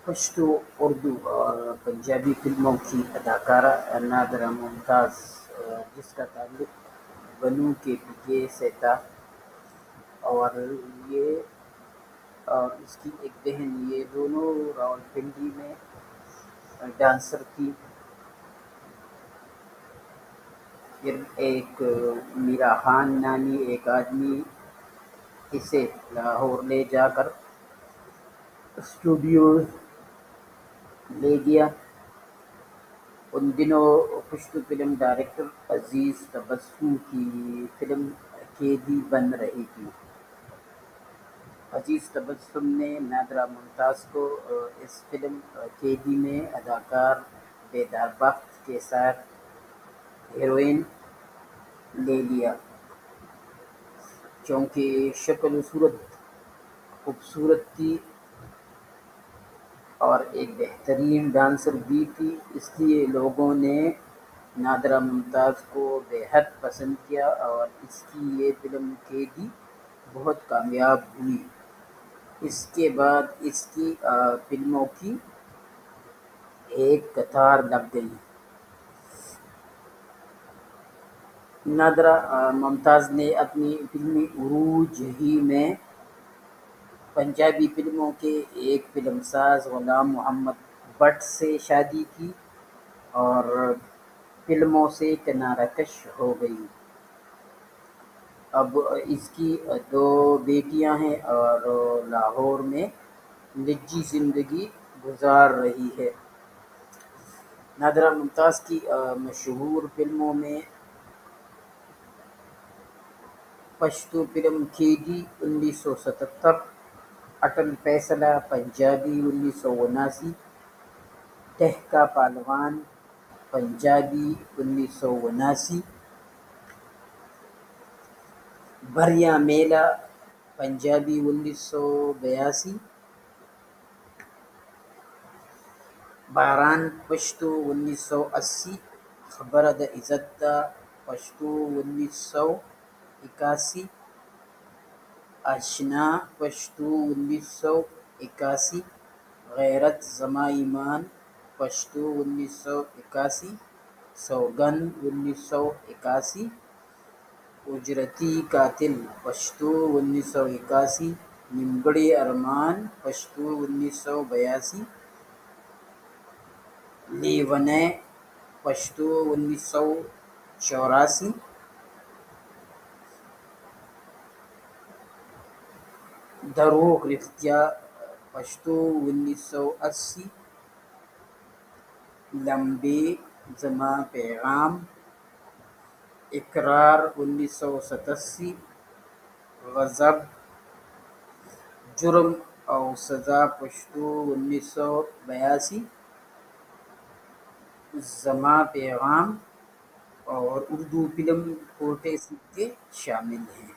پشتو، اردو اور پنجابی فلموں کی اداکارہ نادرہ ممتاز، جس کا تعلق بنو کے پی سے تھا، اور یہ اور اس کی ایک بہن، یہ دونوں راولپنڈی میں ڈانسر تھی۔ پھر ایک میرا خان نامی ایک آدمی اسے لاہور لے جا کر اسٹوڈیوز لے گیا۔ ان دنوں پشتو فلم ڈائریکٹر عزیز تبسم کی فلم قیدی بن رہی تھی۔ عزیز تبسم نے نادرہ ممتاز کو اس فلم قیدی میں اداکار بیدار بخت کے ساتھ ہیروئن لے لیا۔ چونکہ شکل و صورت خوبصورت تھی اور ایک بہترین ڈانسر بھی تھی، اس لیے لوگوں نے نادرہ ممتاز کو بے حد پسند کیا اور اس کی یہ فلم قیدی بہت کامیاب ہوئی۔ اس کے بعد اس کی فلموں کی ایک قطار لگ گئی۔ نادرہ ممتاز نے اپنی فلمی عروج ہی میں پنجابی فلموں کے ایک فلم ساز غلام محمد بٹ سے شادی کی اور فلموں سے کنارہ کش ہو گئی۔ اب اس کی 2 بیٹیاں ہیں اور لاہور میں نجی زندگی گزار رہی ہے۔ نادرہ ممتاز کی مشہور فلموں میں پشتو فلم قیدی 1977، اٹل فیصلہ پنجابی 1979، ٹہکا پہلوان پنجابی 1979، بھریاں میلہ پنجابی 1982، باران پشتو 1980، خبر د عزت دا پشتو 1981، اشنا پشتو 1981، غیرت زما ایمان پشتو 1981، سوگند 1981، اجرتی قاتل پشتو 1981، نیمگڑی ارمان پشتو 1982، لیونے پشتو 1984، دروغ رختیا پشتو 1980، لمبے زما پیغام، اقرار 1987، غضب، جرم او سزا پشتو 1982، زما پیغام اور اردو فلم کوٹے سکے شامل ہیں۔